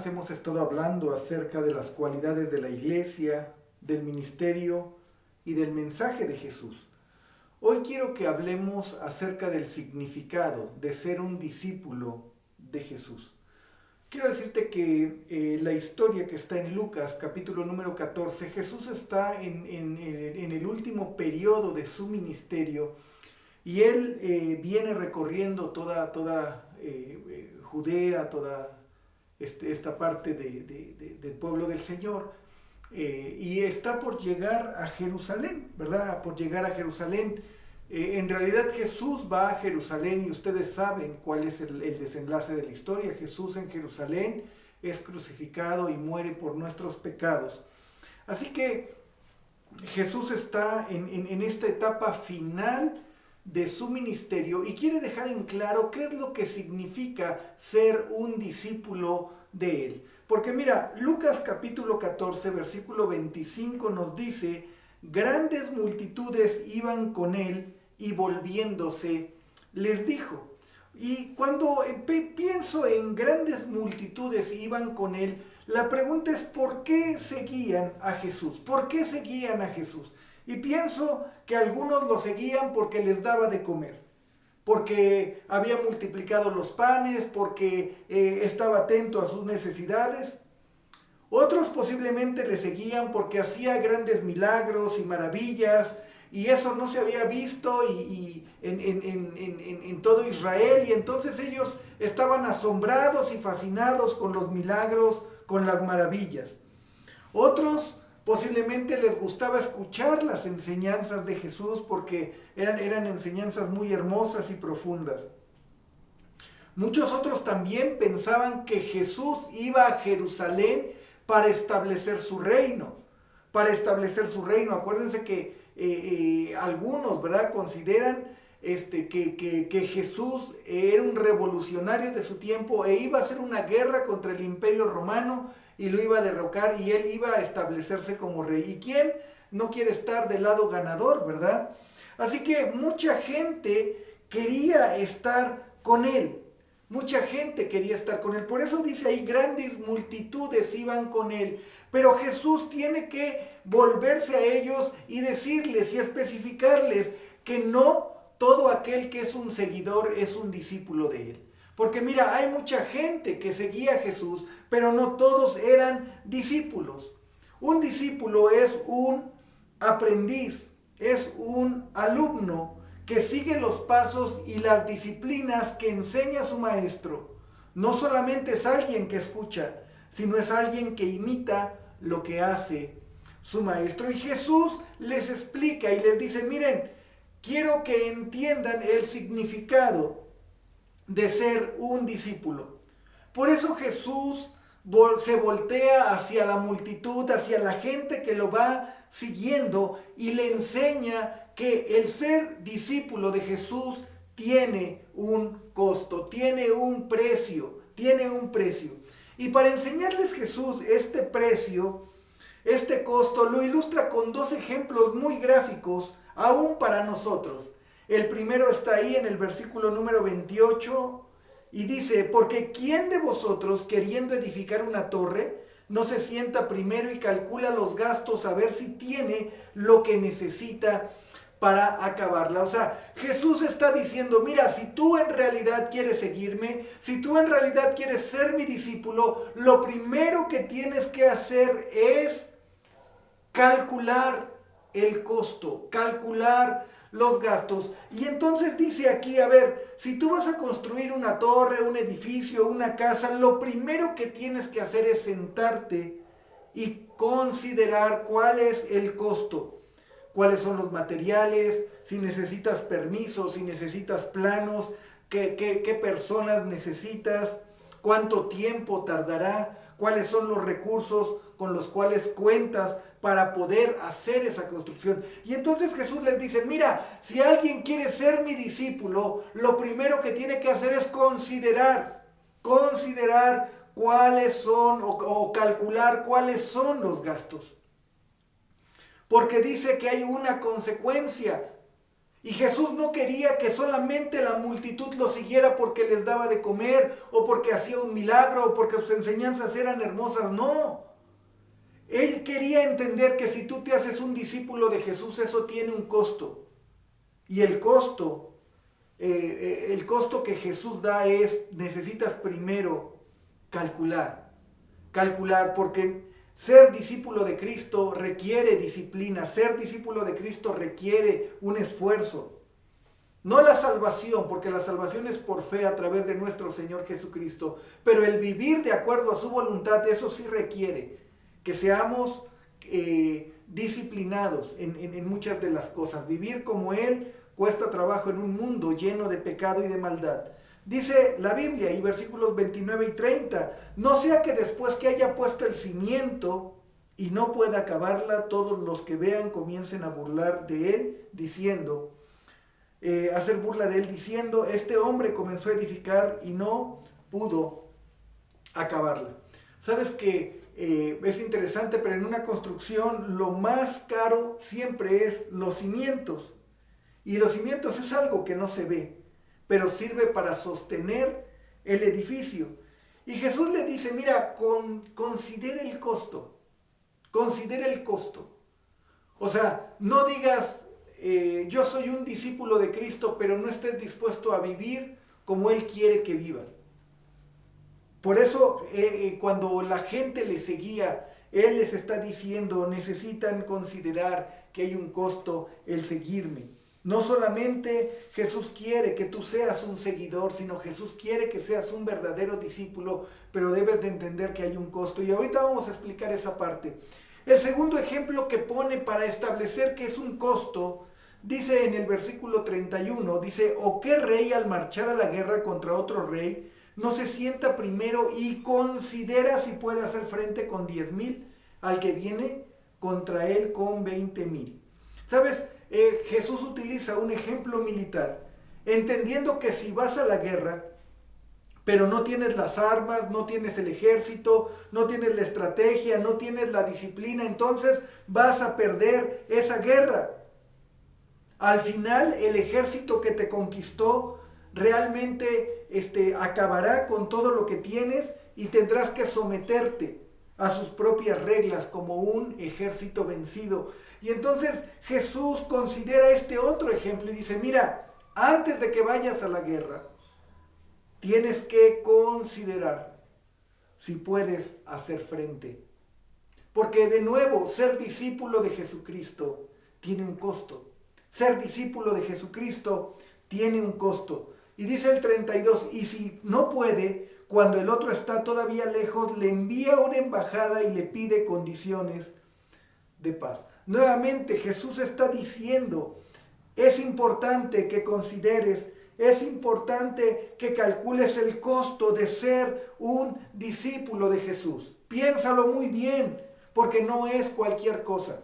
semanas hemos estado hablando acerca de las cualidades de la iglesia, del ministerio y del mensaje de Jesús. Hoy quiero que hablemos acerca del significado de ser un discípulo de Jesús. Quiero decirte que la historia que está en Lucas, capítulo número 14, Jesús está en el último periodo de su ministerio y él viene recorriendo toda Judea, toda esta parte del pueblo del Señor, y está por llegar a Jerusalén, ¿verdad? Por llegar a Jerusalén. En realidad Jesús va a Jerusalén y ustedes saben cuál es el desenlace de la historia. Jesús en Jerusalén es crucificado y muere por nuestros pecados. Así que Jesús está en esta etapa final de su ministerio y quiere dejar en claro qué es lo que significa ser un discípulo de él. Porque mira, Lucas capítulo 14, versículo 25 nos dice: grandes multitudes iban con él y volviéndose les dijo. Y cuando pienso en grandes multitudes iban con él, la pregunta es ¿por qué seguían a Jesús? ¿Por qué seguían a Jesús? Y pienso que algunos lo seguían porque les daba de comer, porque había multiplicado los panes, porque estaba atento a sus necesidades. Otros posiblemente le seguían porque hacía grandes milagros y maravillas, y eso no se había visto en todo Israel, y entonces ellos estaban asombrados y fascinados con los milagros, con las maravillas. Otros posiblemente les gustaba escuchar las enseñanzas de Jesús porque eran enseñanzas muy hermosas y profundas. Muchos otros también pensaban que Jesús iba a Jerusalén para establecer su reino. Acuérdense que algunos, ¿verdad?, consideran que Jesús era un revolucionario de su tiempo e iba a hacer una guerra contra el Imperio Romano y lo iba a derrocar y él iba a establecerse como rey. ¿Y quién no quiere estar del lado ganador, verdad? Así que mucha gente quería estar con él. Por eso dice ahí, grandes multitudes iban con él. Pero Jesús tiene que volverse a ellos y decirles y especificarles que no todo aquel que es un seguidor es un discípulo de él. Porque mira, hay mucha gente que seguía a Jesús, pero no todos eran discípulos. Un discípulo es un aprendiz, es un alumno que sigue los pasos y las disciplinas que enseña su maestro. No solamente es alguien que escucha, sino es alguien que imita lo que hace su maestro. Y Jesús les explica y les dice: miren, quiero que entiendan el significado de ser un discípulo. Por eso Jesús se voltea hacia la multitud, hacia la gente que lo va siguiendo y le enseña que el ser discípulo de Jesús tiene un costo, tiene un precio. Y para enseñarles Jesús este precio, este costo, lo ilustra con dos ejemplos muy gráficos, aún para nosotros. El primero está ahí en el versículo número 28 y dice: porque ¿quién de vosotros, queriendo edificar una torre, no se sienta primero y calcula los gastos a ver si tiene lo que necesita para acabarla? O sea, Jesús está diciendo: mira, si tú en realidad quieres seguirme, si tú en realidad quieres ser mi discípulo, lo primero que tienes que hacer es calcular el costo, calcular los gastos. Y entonces dice aquí, a ver, si tú vas a construir una torre, un edificio, una casa, lo primero que tienes que hacer es sentarte y considerar cuál es el costo, cuáles son los materiales, si necesitas permisos, si necesitas planos, qué personas necesitas, cuánto tiempo tardará, cuáles son los recursos con los cuales cuentas para poder hacer esa construcción. Y entonces Jesús les dice: mira, si alguien quiere ser mi discípulo, lo primero que tiene que hacer es considerar cuáles son o calcular cuáles son los gastos. Porque dice que hay una consecuencia. Y Jesús no quería que solamente la multitud lo siguiera porque les daba de comer, o porque hacía un milagro, o porque sus enseñanzas eran hermosas. No. Él quería entender que si tú te haces un discípulo de Jesús, eso tiene un costo. Y el costo que Jesús da es, necesitas primero calcular, porque ser discípulo de Cristo requiere disciplina, ser discípulo de Cristo requiere un esfuerzo. No la salvación, porque la salvación es por fe a través de nuestro Señor Jesucristo, pero el vivir de acuerdo a su voluntad, eso sí requiere que seamos disciplinados en muchas de las cosas. Vivir como Él cuesta trabajo en un mundo lleno de pecado y de maldad. Dice la Biblia, y versículos 29 y 30, no sea que después que haya puesto el cimiento y no pueda acabarla, todos los que vean comiencen a burlar de él, diciendo, hacer burla de él diciendo, este hombre comenzó a edificar y no pudo acabarla. Sabes que es interesante, pero en una construcción lo más caro siempre es los cimientos. Y los cimientos es algo que no se ve, pero sirve para sostener el edificio. Y Jesús le dice, mira, considera el costo. Considera el costo. O sea, no digas, yo soy un discípulo de Cristo, pero no estés dispuesto a vivir como Él quiere que vivas. Por eso, cuando la gente le seguía, Él les está diciendo, necesitan considerar que hay un costo el seguirme. No solamente Jesús quiere que tú seas un seguidor, sino Jesús quiere que seas un verdadero discípulo, pero debes de entender que hay un costo. Y ahorita vamos a explicar esa parte. El segundo ejemplo que pone para establecer que es un costo, dice en el versículo 31, dice, ¿o qué rey al marchar a la guerra contra otro rey no se sienta primero y considera si puede hacer frente con 10,000 al que viene contra él con 20,000? ¿Sabes? Jesús utiliza un ejemplo militar, entendiendo que si vas a la guerra, pero no tienes las armas, no tienes el ejército, no tienes la estrategia, no tienes la disciplina, entonces vas a perder esa guerra. Al final, el ejército que te conquistó realmente acabará con todo lo que tienes y tendrás que someterte a sus propias reglas como un ejército vencido. Y entonces Jesús considera este otro ejemplo y dice, mira, antes de que vayas a la guerra, tienes que considerar si puedes hacer frente. Porque de nuevo, ser discípulo de Jesucristo tiene un costo. Ser discípulo de Jesucristo tiene un costo. Y dice el 32, y si no puede, cuando el otro está todavía lejos, le envía una embajada y le pide condiciones de paz. Nuevamente Jesús está diciendo, es importante que consideres, es importante que calcules el costo de ser un discípulo de Jesús. Piénsalo muy bien, porque no es cualquier cosa.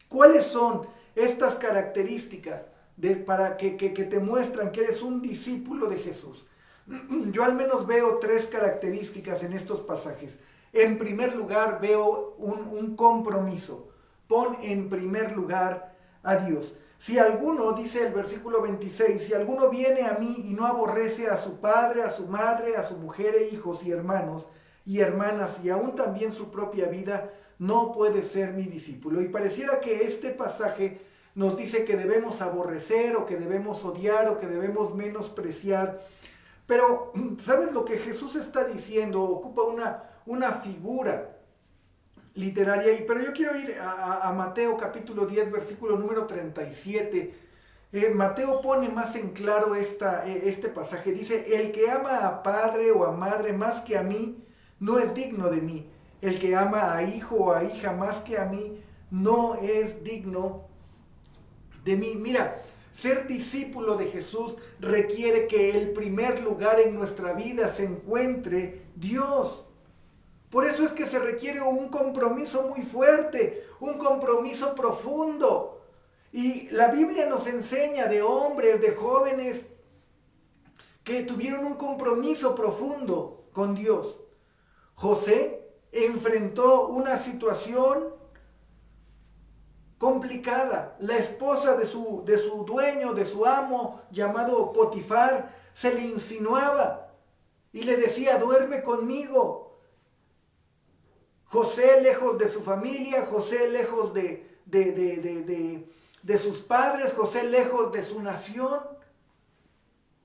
¿Cuáles son estas características para que te muestran que eres un discípulo de Jesús? Yo al menos veo 3 características en estos pasajes. En primer lugar, veo un compromiso. Pon en primer lugar a Dios. Si alguno, dice el versículo 26, si alguno viene a mí y no aborrece a su padre, a su madre, a su mujer e hijos y hermanos y hermanas y aún también su propia vida, no puede ser mi discípulo. Y pareciera que este pasaje nos dice que debemos aborrecer o que debemos odiar o que debemos menospreciar. Pero, ¿sabes lo que Jesús está diciendo? Ocupa una figura literaria, pero yo quiero ir a Mateo capítulo 10, versículo número 37. Mateo pone más en claro este pasaje. Dice, el que ama a padre o a madre más que a mí, no es digno de mí. El que ama a hijo o a hija más que a mí, no es digno de mí. Mira, ser discípulo de Jesús requiere que el primer lugar en nuestra vida se encuentre Dios. Por eso es que se requiere un compromiso muy fuerte, un compromiso profundo. Y la Biblia nos enseña de hombres, de jóvenes, que tuvieron un compromiso profundo con Dios. José enfrentó una situación complicada. La esposa de su dueño, de su amo, llamado Potifar, se le insinuaba y le decía, duerme conmigo. José lejos de su familia, José lejos de sus padres, José lejos de su nación.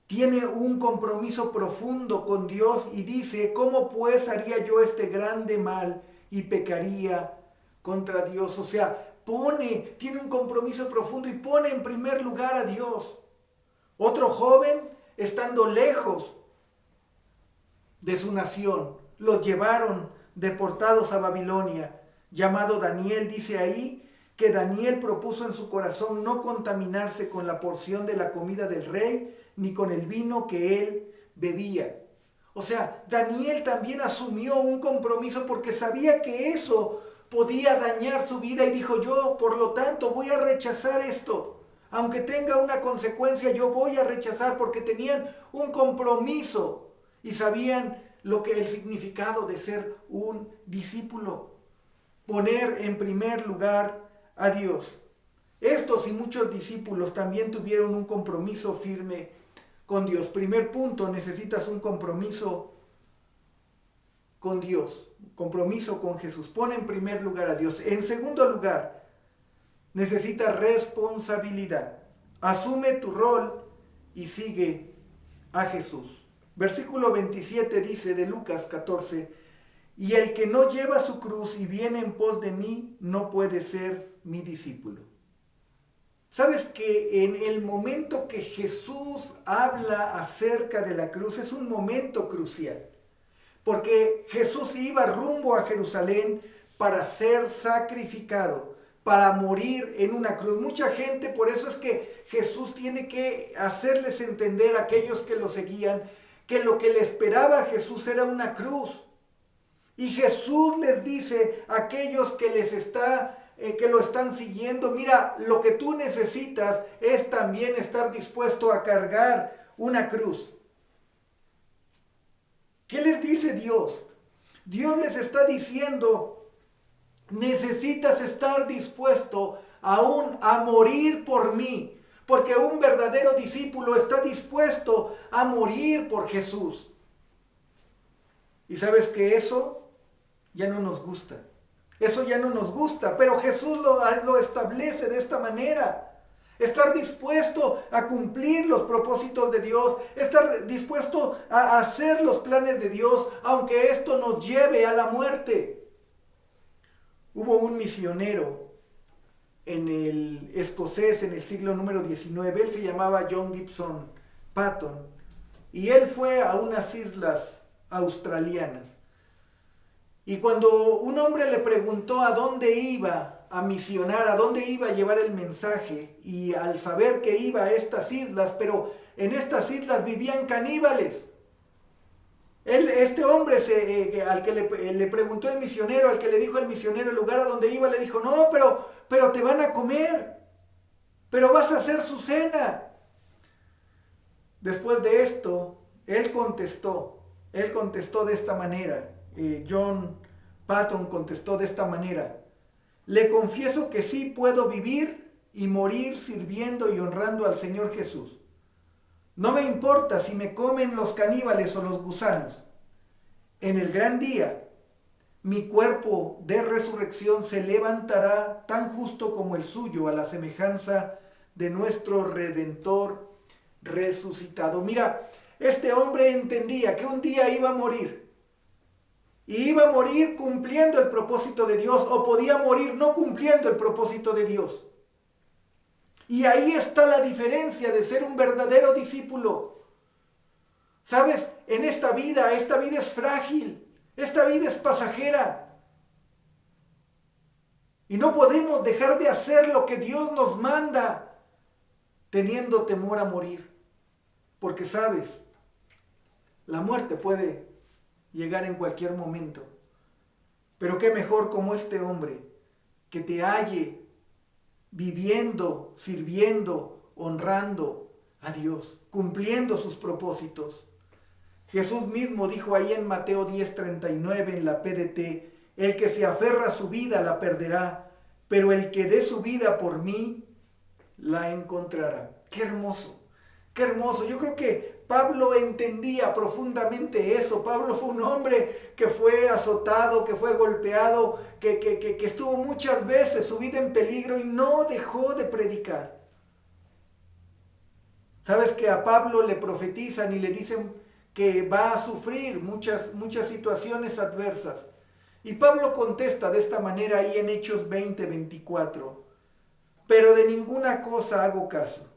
Tiene un compromiso profundo con Dios y dice, ¿cómo pues haría yo este grande mal y pecaría contra Dios? O sea, tiene un compromiso profundo y pone en primer lugar a Dios. Otro joven, estando lejos de su nación, los llevaron deportados a Babilonia, llamado Daniel. Dice ahí que Daniel propuso en su corazón no contaminarse con la porción de la comida del rey, ni con el vino que él bebía. O sea, Daniel también asumió un compromiso porque sabía que eso podía dañar su vida y dijo, yo por lo tanto voy a rechazar esto. Aunque tenga una consecuencia, yo voy a rechazar, porque tenían un compromiso y sabían el significado de ser un discípulo. Poner en primer lugar a Dios. Estos y muchos discípulos también tuvieron un compromiso firme con Dios. Primer punto, necesitas un compromiso con Dios, compromiso con Jesús. Pon en primer lugar a Dios. En segundo lugar, necesitas responsabilidad. Asume tu rol y sigue a Jesús. Versículo 27 dice de Lucas 14, y el que no lleva su cruz y viene en pos de mí, no puede ser mi discípulo. ¿Sabes que en el momento que Jesús habla acerca de la cruz es un momento crucial? Porque Jesús iba rumbo a Jerusalén para ser sacrificado, para morir en una cruz. Mucha gente, por eso es que Jesús tiene que hacerles entender a aquellos que lo seguían, que lo que le esperaba a Jesús era una cruz. Y Jesús les dice a aquellos que que lo están siguiendo, mira, lo que tú necesitas es también estar dispuesto a cargar una cruz. ¿Qué les dice Dios? Dios les está diciendo, necesitas estar dispuesto aún a morir por mí, porque un verdadero discípulo está dispuesto a morir por Jesús. Y sabes que eso ya no nos gusta. Eso ya no nos gusta, pero Jesús lo establece de esta manera. Estar dispuesto a cumplir los propósitos de Dios, estar dispuesto a hacer los planes de Dios, aunque esto nos lleve a la muerte. Hubo un misionero en el escocés en el siglo número 19, él se llamaba John Gibson Paton, y él fue a unas islas australianas. Y cuando un hombre le preguntó a dónde iba a misionar, a dónde iba a llevar el mensaje, y al saber que iba a estas islas, pero en estas islas vivían caníbales. Este hombre al que le preguntó el misionero, al que le dijo el misionero el lugar a donde iba, le dijo, no, pero te van a comer, pero vas a hacer su cena. Después de esto, él contestó de esta manera. John Paton contestó de esta manera: le confieso que sí puedo vivir y morir sirviendo y honrando al Señor Jesús. No me importa si me comen los caníbales o los gusanos. En el gran día, mi cuerpo de resurrección se levantará tan justo como el suyo, a la semejanza de nuestro Redentor resucitado. Mira, este hombre entendía que un día iba a morir. Y iba a morir cumpliendo el propósito de Dios, o podía morir no cumpliendo el propósito de Dios. Y ahí está la diferencia de ser un verdadero discípulo. ¿Sabes? En esta vida es frágil, esta vida es pasajera. Y no podemos dejar de hacer lo que Dios nos manda, teniendo temor a morir. Porque, ¿sabes? La muerte puede llegar en cualquier momento. Pero qué mejor como este hombre, que te halle viviendo, sirviendo, honrando a Dios, cumpliendo sus propósitos. Jesús mismo dijo ahí en Mateo 10:39 en la PDT, el que se aferra a su vida la perderá, pero el que dé su vida por mí, la encontrará. Qué hermoso, qué hermoso. Yo creo que Pablo entendía profundamente eso. Pablo fue un hombre que fue azotado, que fue golpeado, que estuvo muchas veces su vida en peligro y no dejó de predicar. Sabes que a Pablo le profetizan y le dicen que va a sufrir muchas situaciones adversas. Y Pablo contesta de esta manera ahí en Hechos 20:24. Pero de ninguna cosa hago caso,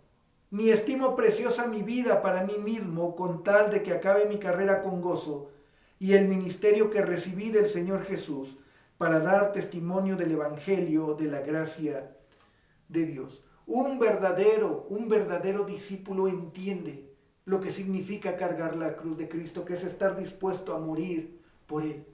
ni estimo preciosa mi vida para mí mismo, con tal de que acabe mi carrera con gozo y el ministerio que recibí del Señor Jesús, para dar testimonio del Evangelio de la gracia de Dios. Un verdadero discípulo entiende lo que significa cargar la cruz de Cristo, que es estar dispuesto a morir por Él.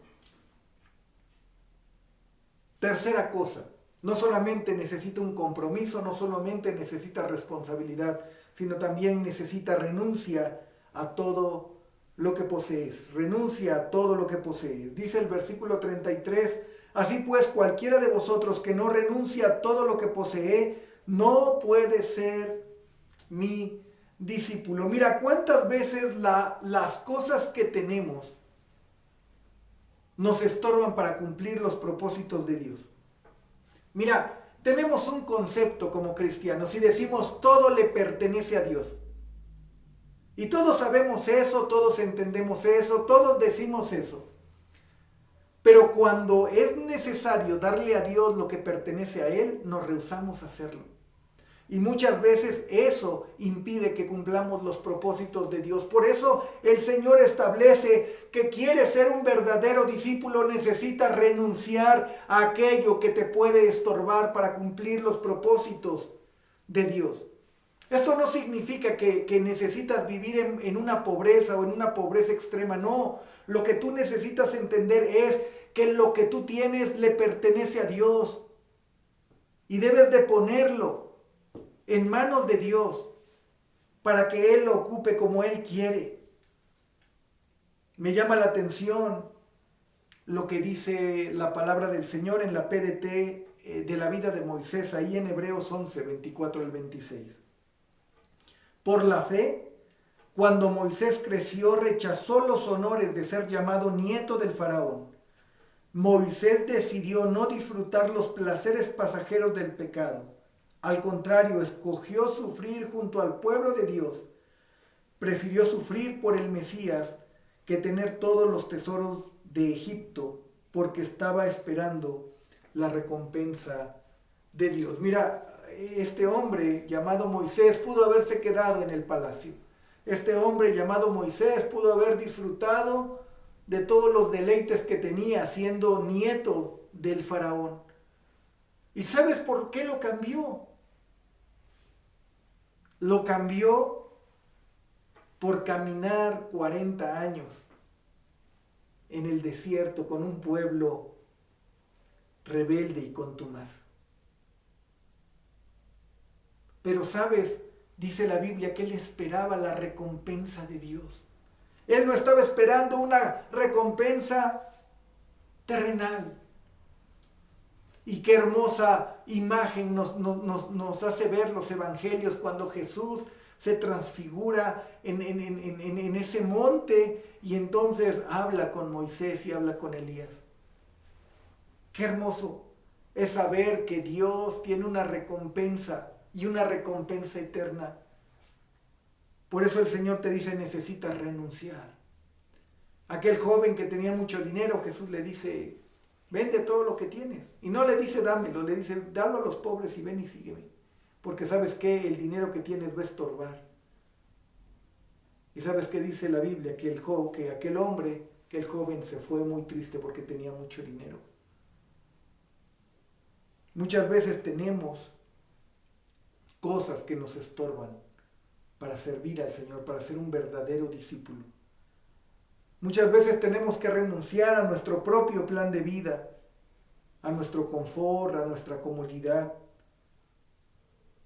Tercera cosa, no solamente necesita un compromiso, no solamente necesita responsabilidad, sino también necesita renuncia a todo lo que posees. Renuncia a todo lo que posees. Dice el versículo 33, así pues cualquiera de vosotros que no renuncia a todo lo que posee, no puede ser mi discípulo. Mira, cuántas veces las cosas que tenemos nos estorban para cumplir los propósitos de Dios. Mira, tenemos un concepto como cristianos y decimos todo le pertenece a Dios. Y todos sabemos eso, todos entendemos eso, todos decimos eso. Pero cuando es necesario darle a Dios lo que pertenece a Él, nos rehusamos a hacerlo. Y muchas veces eso impide que cumplamos los propósitos de Dios. Por eso el Señor establece que quiere ser un verdadero discípulo, necesita renunciar a aquello que te puede estorbar para cumplir los propósitos de Dios. Esto no significa que necesitas vivir en una pobreza o en una pobreza extrema, no. Lo que tú necesitas entender es que lo que tú tienes le pertenece a Dios. Y debes de ponerlo en manos de Dios para que Él lo ocupe como Él quiere. Me llama la atención lo que dice la palabra del Señor en la PDT de la vida de Moisés, ahí en Hebreos 11, 24 al 26. Por la fe, cuando Moisés creció, rechazó los honores de ser llamado nieto del faraón. Moisés decidió no disfrutar los placeres pasajeros del pecado. Al contrario, escogió sufrir junto al pueblo de Dios. Prefirió sufrir por el Mesías que tener todos los tesoros de Egipto, porque estaba esperando la recompensa de Dios. Mira, este hombre llamado Moisés pudo haberse quedado en el palacio. Este hombre llamado Moisés pudo haber disfrutado de todos los deleites que tenía siendo nieto del faraón. ¿Y sabes por qué lo cambió? Lo cambió por caminar 40 años en el desierto con un pueblo rebelde y contumaz. Pero sabes, dice la Biblia que él esperaba la recompensa de Dios. Él no estaba esperando una recompensa terrenal. Y qué hermosa imagen nos hace ver los evangelios cuando Jesús se transfigura en ese monte y entonces habla con Moisés y habla con Elías. Qué hermoso es saber que Dios tiene una recompensa y una recompensa eterna. Por eso el Señor te dice, necesitas renunciar. Aquel joven que tenía mucho dinero, Jesús le dice, vende todo lo que tienes. Y no le dice dámelo, le dice dalo a los pobres y ven y sígueme. Porque sabes que el dinero que tienes va a estorbar. Y sabes qué dice la Biblia, que el joven se fue muy triste porque tenía mucho dinero. Muchas veces tenemos cosas que nos estorban para servir al Señor, para ser un verdadero discípulo. Muchas veces tenemos que renunciar a nuestro propio plan de vida, a nuestro confort, a nuestra comodidad.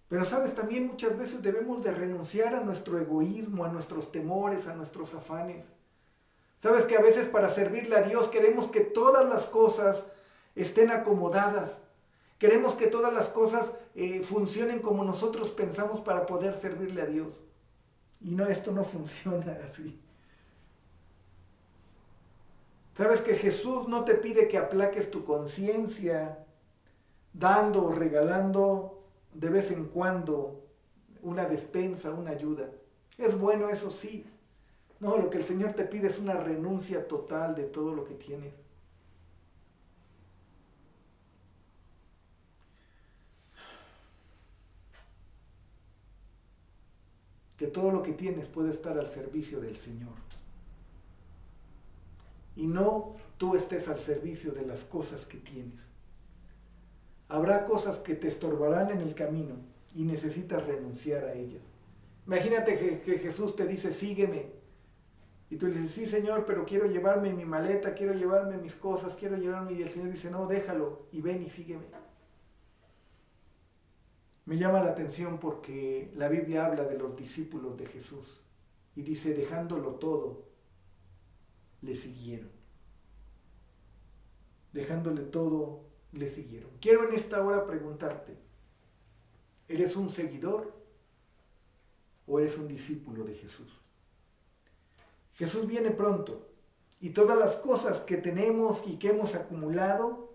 Pero sabes, también muchas veces debemos de renunciar a nuestro egoísmo, a nuestros temores, a nuestros afanes. Sabes que a veces para servirle a Dios queremos que todas las cosas estén acomodadas. Queremos que todas las cosas funcionen como nosotros pensamos para poder servirle a Dios. Y no, esto no funciona así. Sabes que Jesús no te pide que aplaques tu conciencia dando o regalando de vez en cuando una despensa, una ayuda. Es bueno, eso sí. No, lo que el Señor te pide es una renuncia total de todo lo que tienes. Que todo lo que tienes puede estar al servicio del Señor. Y no tú estés al servicio de las cosas que tienes. Habrá cosas que te estorbarán en el camino y necesitas renunciar a ellas. Imagínate que Jesús te dice, sígueme. Y tú le dices, sí Señor, pero quiero llevarme mi maleta, quiero llevarme mis cosas, quiero llevarme... Y el Señor dice, no, déjalo y ven y sígueme. Me llama la atención porque la Biblia habla de los discípulos de Jesús. Y dice, dejándolo todo, le siguieron. Dejándole todo, le siguieron. Quiero en esta hora preguntarte, ¿eres un seguidor o eres un discípulo de Jesús? Jesús viene pronto y todas las cosas que tenemos y que hemos acumulado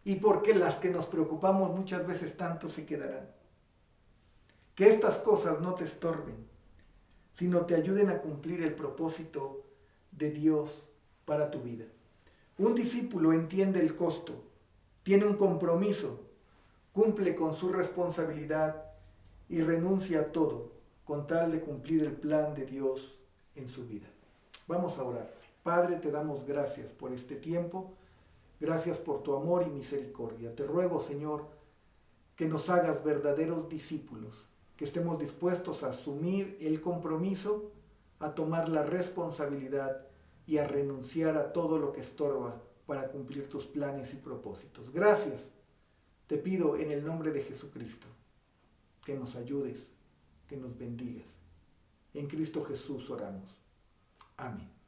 y porque las que nos preocupamos muchas veces tanto se quedarán. Que estas cosas no te estorben, sino te ayuden a cumplir el propósito de Dios para tu vida. Un discípulo entiende el costo, tiene un compromiso, cumple con su responsabilidad y renuncia a todo con tal de cumplir el plan de Dios en su vida. Vamos a orar. Padre, te damos gracias por este tiempo, gracias por tu amor y misericordia. Te ruego, Señor, que nos hagas verdaderos discípulos, que estemos dispuestos a asumir el compromiso, a tomar la responsabilidad y a renunciar a todo lo que estorba para cumplir tus planes y propósitos. Gracias, te pido en el nombre de Jesucristo, que nos ayudes, que nos bendigas. En Cristo Jesús oramos. Amén.